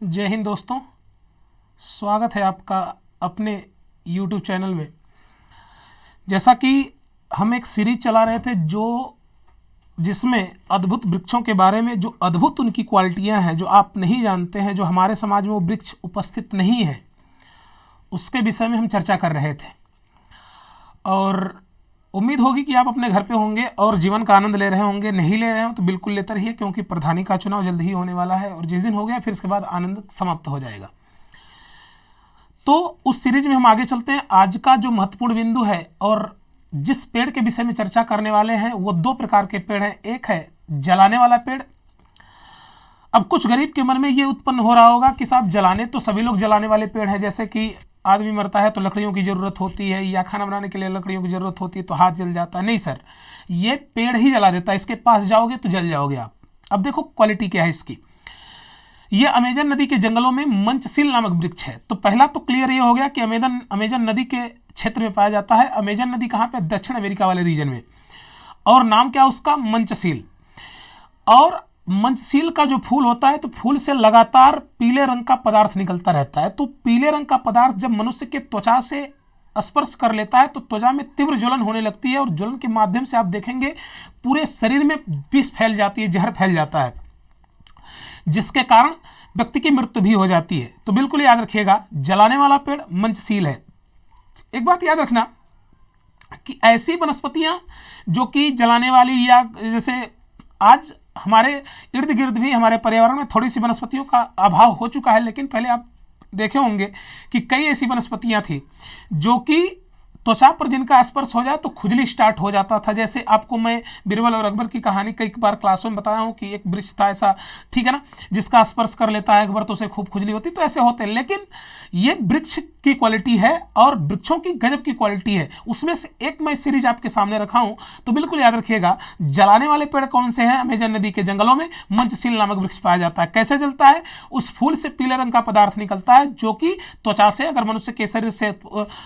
जय हिंद दोस्तों, स्वागत है आपका अपने YouTube चैनल में। जैसा कि हम एक सीरीज चला रहे थे जिसमें अद्भुत वृक्षों के बारे में, जो अद्भुत उनकी क्वालिटियां हैं, जो आप नहीं जानते हैं, जो हमारे समाज में वो वृक्ष उपस्थित नहीं है, उसके विषय में हम चर्चा कर रहे थे। और उम्मीद होगी कि आप अपने घर पे होंगे और जीवन का आनंद ले रहे होंगे। नहीं ले रहे हो तो बिल्कुल लेते रहिए, क्योंकि प्रधानी का चुनाव जल्द ही होने वाला है और जिस दिन हो गया फिर इसके बाद आनंद समाप्त हो जाएगा। तो उस सीरीज में हम आगे चलते हैं। आज का जो महत्वपूर्ण बिंदु है और जिस पेड़ के विषय में चर्चा करने वाले हैं वो दो प्रकार के पेड़ हैं। एक है जलाने वाला पेड़। अब कुछ गरीब के मन में ये उत्पन्न हो रहा होगा कि साहब जलाने तो सभी लोग जलाने वाले पेड़ हैं, जैसे कि आदमी मरता है तो लकड़ियों की ज़रूरत होती है या खाना बनाने के लिए लकड़ियों की ज़रूरत होती है तो हाथ जल जाता है। नहीं सर, ये पेड़ ही जला देता है। इसके पास जाओगे तो जल जाओगे आप। अब देखो क्वालिटी क्या है इसकी। ये अमेजन नदी के जंगलों में मंचशील नामक वृक्ष है। तो पहला तो क्लियर ये हो गया कि अमेजन नदी के क्षेत्र में पाया जाता है। अमेजन नदी कहाँ पे? दक्षिण अमेरिका वाले रीजन में। और नाम क्या उसका? मंचशील। और मंचशील का जो फूल होता है तो फूल से लगातार पीले रंग का पदार्थ निकलता रहता है। तो पीले रंग का पदार्थ जब मनुष्य के त्वचा से स्पर्श कर लेता है तो त्वचा में तीव्र ज्वलन होने लगती है और ज्वलन के माध्यम से आप देखेंगे पूरे शरीर में विष फैल जाती है, जहर फैल जाता है, जिसके कारण व्यक्ति की मृत्यु भी हो जाती है। तो बिल्कुल याद रखिएगा, जलाने वाला पेड़ मंचशील है। एक बात याद रखना कि ऐसी वनस्पतियां जो कि जलाने वाली, या जैसे आज हमारे इर्द गिर्द भी हमारे पर्यावरण में थोड़ी सी वनस्पतियों का अभाव हो चुका है, लेकिन पहले आप देखे होंगे कि कई ऐसी वनस्पतियां थी जो कि त्वचा पर जिनका स्पर्श हो जाए तो खुजली स्टार्ट हो जाता था। जैसे आपको मैं बीरबल और अकबर की कहानी कई बार क्लासों में बताया हूँ कि एक वृक्ष था ऐसा, ठीक है ना, जिसका स्पर्श कर लेता है अकबर तो उसे खूब खुजली होती। तो ऐसे होते हैं, लेकिन ये वृक्ष की क्वालिटी है और वृक्षों की गजब की क्वालिटी है। उसमें से एक मैं सीरीज आपके सामने रखा हूँ, तो बिल्कुल याद रखिएगा। जलाने वाले पेड़ कौन से हैं? अमेजन नदी के जंगलों में मंचशील नामक वृक्ष पाया जाता है। कैसे जलता है? उस फूल से पीले रंग का पदार्थ निकलता है जो कि त्वचा से अगर मनुष्य के शरीर से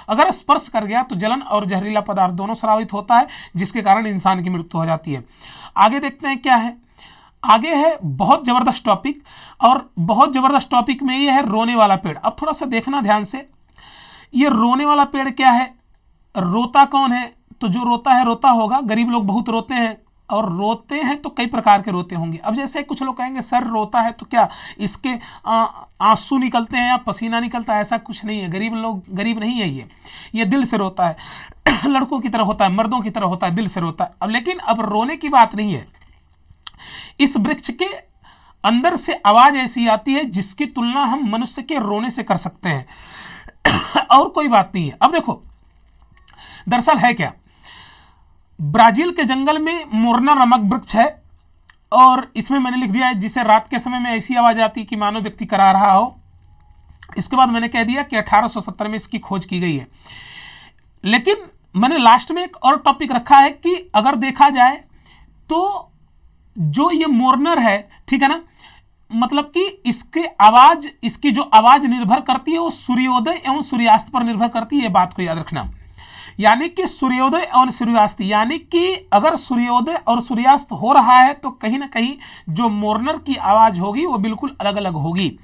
अगर स्पर्श कर गया तो जलन और जहरीला पदार्थ दोनों स्रावित होता है, जिसके कारण इंसान की मृत्यु हो जाती है। आगे देखते हैं क्या है। आगे है बहुत जबरदस्त टॉपिक, और बहुत जबरदस्त टॉपिक में ये है रोने वाला पेड़। अब थोड़ा सा देखना ध्यान से, ये रोने वाला पेड़ क्या है? रोता कौन है? तो जो रोता है रोता होगा, गरीब लोग बहुत रोते हैं, और रोते हैं तो कई प्रकार के रोते होंगे। अब जैसे कुछ लोग कहेंगे सर रोता है तो क्या इसके आंसू निकलते हैं या पसीना निकलता है? ऐसा कुछ नहीं है। गरीब लोग, गरीब नहीं है ये दिल से रोता है। लड़कों की तरह होता है, मर्दों की तरह होता है, दिल से रोता है। अब लेकिन अब रोने की बात नहीं है। इस वृक्ष के अंदर से आवाज ऐसी आती है जिसकी तुलना हम मनुष्य के रोने से कर सकते हैं। और कोई बात नहीं है। अब देखो दरअसल है क्या, ब्राजील के जंगल में मोरना नामक वृक्ष है, और इसमें मैंने लिख दिया है जिसे रात के समय में ऐसी आवाज आती कि मानो व्यक्ति करा रहा हो। इसके बाद मैंने कह दिया कि 1870 में इसकी खोज की गई है। लेकिन मैंने लास्ट में एक और टॉपिक रखा है कि अगर देखा जाए तो जो ये मोरनर है, ठीक है ना, मतलब कि इसकी जो आवाज निर्भर करती है वो सूर्योदय एवं सूर्यास्त पर निर्भर करती है। बात को याद रखना। यानी कि सूर्योदय और सूर्यास्त, यानी कि अगर सूर्योदय और सूर्यास्त हो रहा है तो कहीं ना कहीं जो मोरनर की आवाज होगी वो बिल्कुल अलग अलग होगी।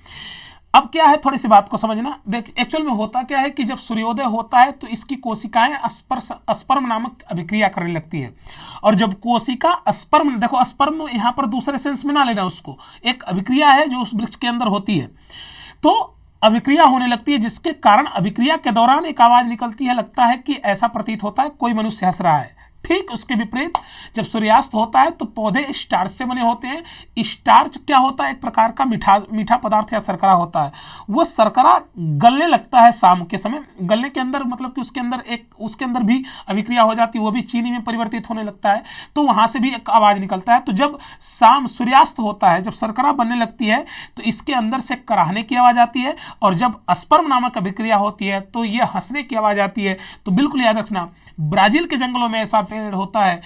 अब क्या है, थोड़ी सी बात को समझना। देख एक्चुअल में होता क्या है कि जब सूर्योदय होता है तो इसकी कोशिकाएं स्पर्म नामक अभिक्रिया करने लगती है, और जब कोशिका स्पर्म, देखो स्पर्म यहाँ पर दूसरे सेंस में ना लेना उसको, एक अभिक्रिया है जो उस वृक्ष के अंदर होती है, तो अभिक्रिया होने लगती है, जिसके कारण अभिक्रिया के दौरान एक आवाज निकलती है। लगता है कि ऐसा प्रतीत होता है कोई मनुष्य हंस रहा है। ठीक उसके विपरीत जब सूर्यास्त होता है तो पौधे स्टार्च से बने होते हैं। स्टार्च क्या होता है? एक प्रकार का मीठा पदार्थ या शर्करा होता है। वो शर्करा गलने लगता है शाम के समय। गलने के अंदर मतलब कि उसके अंदर भी अभिक्रिया हो जाती है, वो भी चीनी में परिवर्तित होने लगता है, तो वहां से भी एक आवाज निकलता है। तो जब शाम सूर्यास्त होता है, जब शर्करा बनने लगती है तो इसके अंदर से कराहने की आवाज आती है, और जब स्पर्म नामक अभिक्रिया होती है तो ये हंसने की आवाज आती है। तो बिल्कुल याद रखना, ब्राजील के जंगलों में ऐसा पेड़ होता है,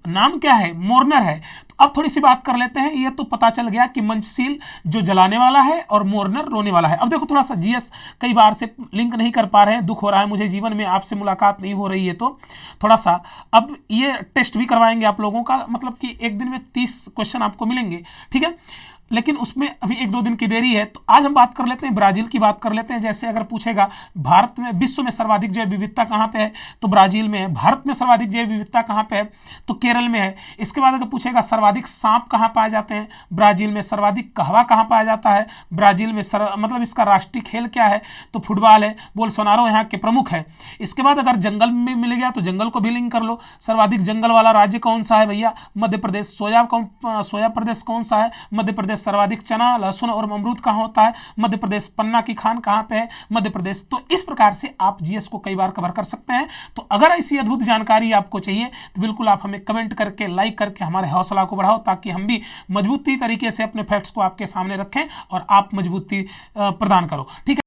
नाम क्या है? मोरनर है। तो अब थोड़ी सी बात कर लेते हैं। ये तो पता चल गया कि मंचशील जो जलाने वाला है और मोरनर रोने वाला है। अब देखो थोड़ा सा जीएस कई बार से लिंक नहीं कर पा रहे हैं, दुख हो रहा है मुझे, जीवन में आपसे मुलाकात नहीं हो रही है, तो थोड़ा सा अब ये टेस्ट भी करवाएंगे आप लोगों का, मतलब कि एक दिन में 30 क्वेश्चन आपको मिलेंगे, ठीक है। लेकिन उसमें अभी 1-2 दिन की देरी है। तो आज हम बात कर लेते हैं, ब्राजील की बात कर लेते हैं। जैसे अगर पूछेगा भारत में विश्व में सर्वाधिक जैव विविधता कहाँ पे है, तो ब्राजील में है। भारत में सर्वाधिक जैव विविधता कहाँ पे है, तो केरल में है। इसके बाद अगर पूछेगा सर्वाधिक सांप कहाँ पाए जाते हैं, ब्राजील में। सर्वाधिक कहवा कहाँ पाया जाता है, ब्राजील में। मतलब इसका राष्ट्रीय खेल क्या है, तो फुटबॉल है। बोल्सोनारो यहाँ के प्रमुख है। इसके बाद अगर जंगल में मिल गया तो जंगल को भी लिंक कर लो। सर्वाधिक जंगल वाला राज्य कौन सा है भैया, मध्य प्रदेश। सोया प्रदेश कौन सा है, मध्य प्रदेश। सर्वाधिक चना, लहसुन और अमरूद कहाँ होता है, मध्य प्रदेश। पन्ना की खान कहाँ पे है, मध्य प्रदेश। तो इस प्रकार से आप जीएस को कई बार कवर कर सकते हैं। तो अगर ऐसी अद्भुत जानकारी आपको चाहिए तो बिल्कुल आप हमें कमेंट करके, लाइक करके हमारे हौसला को बढ़ाओ, ताकि हम भी मजबूती तरीके से अपने फैक्ट्स को आपके सामने रखें और आप मजबूती प्रदान करो। ठीक है।